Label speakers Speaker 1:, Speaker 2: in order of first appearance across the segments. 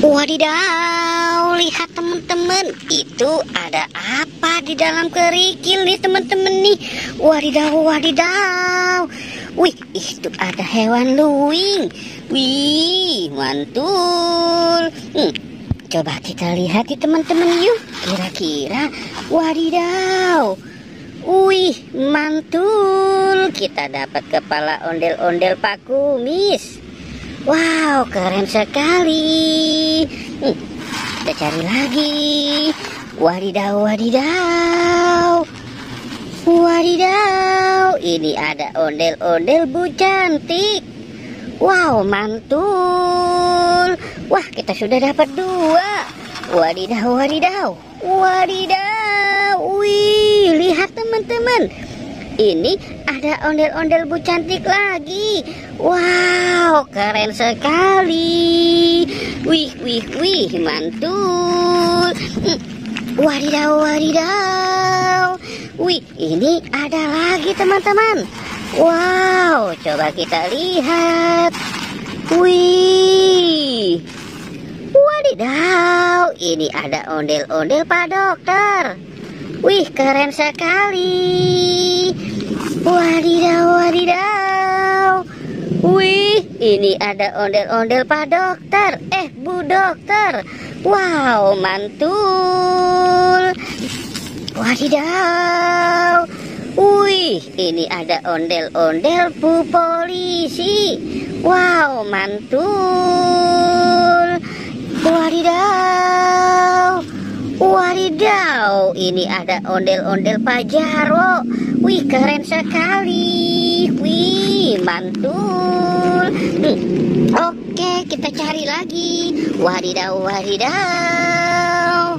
Speaker 1: Wadidaw, lihat teman-teman, itu ada apa di dalam kerikil nih teman-teman nih. Wadidaw, wadidaw. Wih, itu ada hewan luwing. Wih, mantul. Coba kita lihat nih teman-teman yuk. Kira-kira, wadidaw. Wih, mantul. Kita dapat kepala ondel-ondel Pak Kumis. Wow, keren sekali. Kita cari lagi. Wadidaw, wadidaw. Wadidaw, ini ada ondel-ondel Bu Cantik. Wow, mantul. Wah, kita sudah dapat 2. Wadidaw, wadidaw. Wadidaw. Wih, lihat teman-teman. Ini ada ondel-ondel Bu Cantik lagi. Wow, keren sekali. Wih, wih, wih, mantul. Wadidaw, wadidaw. Wih, ini ada lagi teman-teman. Wow, coba kita lihat. Wih, wadidaw. Ini ada ondel-ondel Pak Dokter. Wih, keren sekali. Wadidaw, wadidaw. Wih, ini ada ondel-ondel Pak Dokter. Bu Dokter. Wow, mantul. Wadidaw. Wih, ini ada ondel-ondel Bu Polisi. Wow, mantul. Wadidaw. Wadidaw, ini ada ondel-ondel Pak Jarwo. Wih, keren sekali. Wih, mantul. Oke, kita cari lagi. Wadidaw, wadidaw.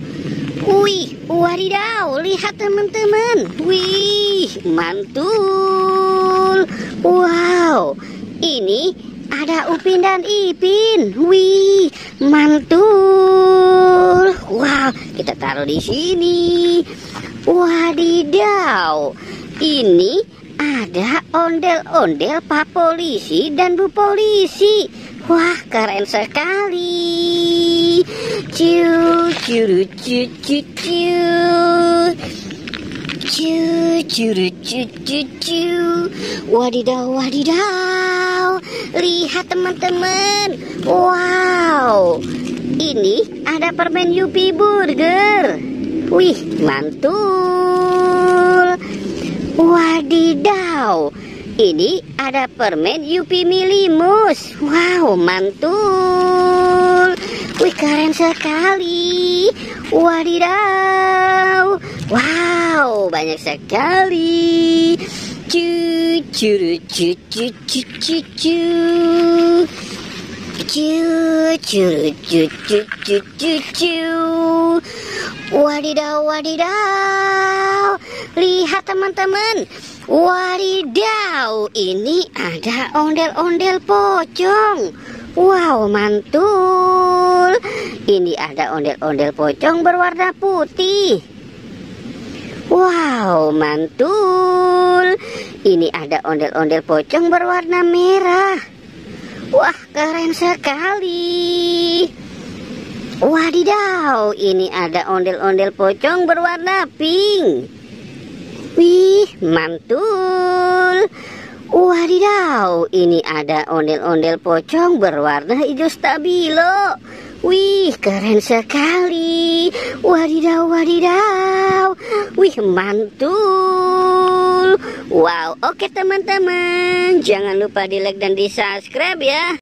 Speaker 1: Wih, wadidaw, lihat teman-teman. Wih, mantul. Wow, ini ada Upin dan Ipin. Wih, mantul. Wow, kita taruh di sini. Wadidaw, ini ada ondel-ondel Pak Polisi dan Bu Polisi. Wah, keren sekali. Ciu, ciu, ciu, ciu, ciu. Ciu, ciu, ciu, ciu, ciu. Wadidaw, wadidaw. Lihat teman-teman. Wow, ini ada permen Yupi Burger. Wih, mantul. Wadidaw, ini ada permen Yupi Milimus. Wow, mantul. Wih, keren sekali. Wadidaw. Wow, banyak sekali. Cu, cu, cu, cu, cu, cu, cu. Cu, cu, cu, cu, cu, cu, cu. Wadidaw, wadidaw. Lihat teman-teman. Wadidaw, ini ada ondel-ondel pocong. Wow, mantul. Ini ada ondel-ondel pocong berwarna putih. Wow, mantul. Ini ada ondel-ondel pocong berwarna merah. Wah, keren sekali. Wadidaw, ini ada ondel-ondel pocong berwarna pink. Wih, mantul. Wadidaw, ini ada ondel-ondel pocong berwarna hijau stabilo. Wih, keren sekali. Wadidaw, wadidaw. Wih, mantul. Wow, oke teman-teman. Jangan lupa di like dan di subscribe ya.